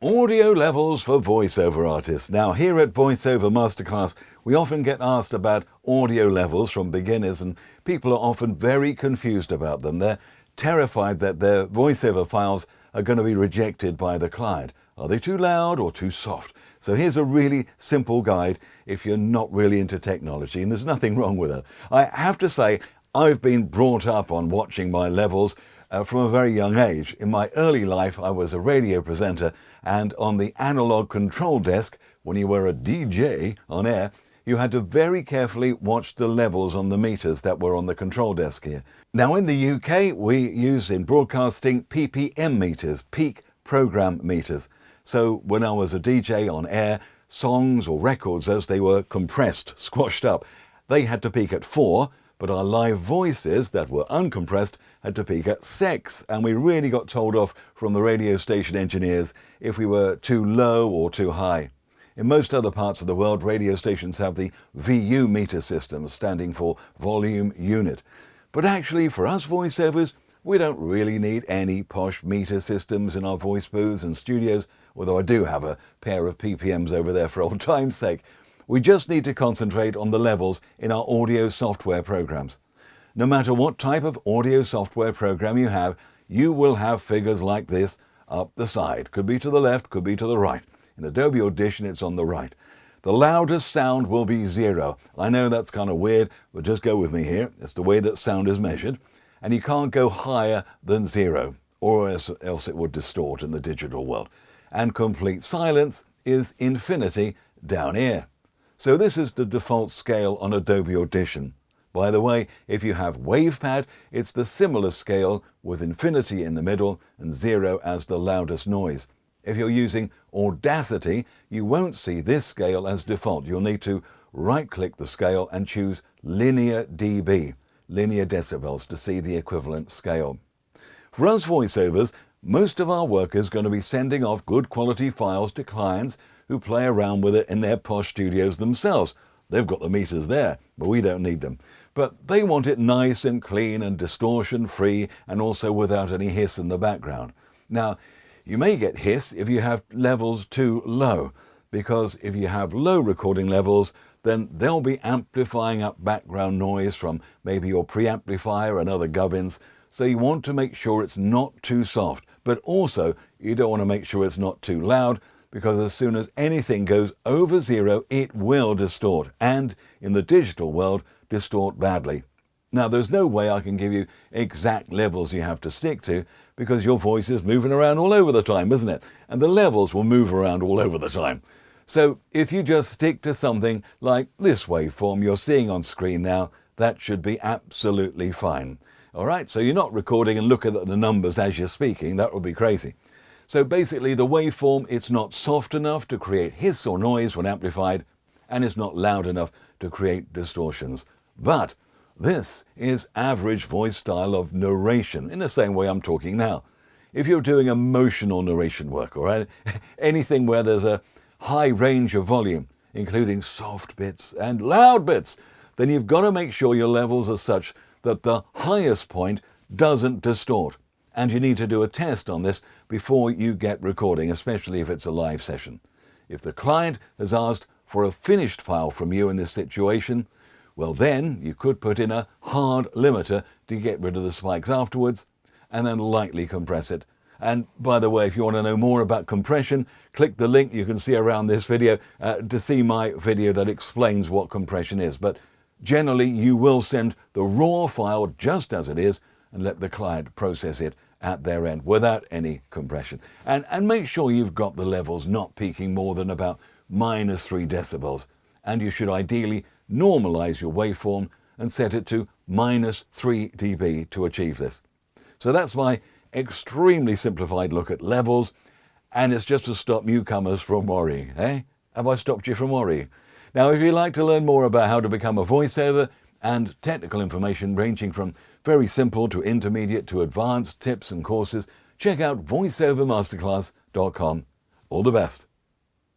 Audio levels for voiceover artists. Now, here at Voiceover Masterclass, we often get asked about audio levels from beginners, and people are often very confused about them. They're terrified that their voiceover files are going to be rejected by the client. Are they too loud or too soft? So here's a really simple guide if you're not really into technology, and there's nothing wrong with it. I have to say, I've been brought up on watching my levels from a very young age. In my early life, I was a radio presenter, and on the analog control desk, when you were a DJ on air, you had to very carefully watch the levels on the meters that were on the control desk here. Now in the UK, we use in broadcasting PPM meters, peak program meters. So when I was a DJ on air, songs or records, as they were compressed, squashed up, they had to peak at 4, but our live voices that were uncompressed had to peak at 6, and we really got told off from the radio station engineers if we were too low or too high. In most other parts of the world, radio stations have the VU meter system, standing for volume unit. But actually, for us voiceovers, we don't really need any posh meter systems in our voice booths and studios, although I do have a pair of PPMs over there for old time's sake. We just need to concentrate on the levels in our audio software programs. No matter what type of audio software program you have, you will have figures like this up the side. Could be to the left, could be to the right. In Adobe Audition, it's on the right. The loudest sound will be 0. I know that's kind of weird, but just go with me here. It's the way that sound is measured. And you can't go higher than 0, or else it would distort in the digital world. And complete silence is infinity down here. So this is the default scale on Adobe Audition. By the way, if you have WavePad, it's the similar scale with infinity in the middle and 0 as the loudest noise. If you're using Audacity, you won't see this scale as default. You'll need to right-click the scale and choose linear dB, linear decibels, to see the equivalent scale. For us voiceovers, most of our work is going to be sending off good quality files to clients who play around with it in their posh studios themselves. They've got the meters there, but we don't need them. But they want it nice and clean and distortion-free, and also without any hiss in the background. Now, you may get hiss if you have levels too low, because if you have low recording levels, then they'll be amplifying up background noise from maybe your preamplifier and other gubbins. So you want to make sure it's not too soft, but also you don't want to make sure it's not too loud, because as soon as anything goes over 0, it will distort, and in the digital world, distort badly. Now, there's no way I can give you exact levels you have to stick to, because your voice is moving around all over the time, isn't it? And the levels will move around all over the time. So if you just stick to something like this waveform you're seeing on screen now, that should be absolutely fine. All right, so you're not recording and looking at the numbers as you're speaking. That would be crazy. So basically, the waveform, it's not soft enough to create hiss or noise when amplified, and it's not loud enough to create distortions. But this is average voice style of narration, in the same way I'm talking now. If you're doing emotional narration work, all right, anything where there's a high range of volume, including soft bits and loud bits, then you've got to make sure your levels are such that the highest point doesn't distort. And you need to do a test on this before you get recording, especially if it's a live session. If the client has asked for a finished file from you in this situation, well then you could put in a hard limiter to get rid of the spikes afterwards, and then lightly compress it. And by the way, if you want to know more about compression, click the link you can see around this video to see my video that explains what compression is. But generally, you will send the raw file just as it is and let the client process it at their end without any compression. And make sure you've got the levels not peaking more than about -3 decibels. And you should ideally normalize your waveform and set it to -3 dB to achieve this. So that's my extremely simplified look at levels, and it's just to stop newcomers from worrying, eh? Have I stopped you from worrying? Now, if you'd like to learn more about how to become a voiceover and technical information ranging from very simple to intermediate to advanced tips and courses, check out voiceovermasterclass.com. All the best.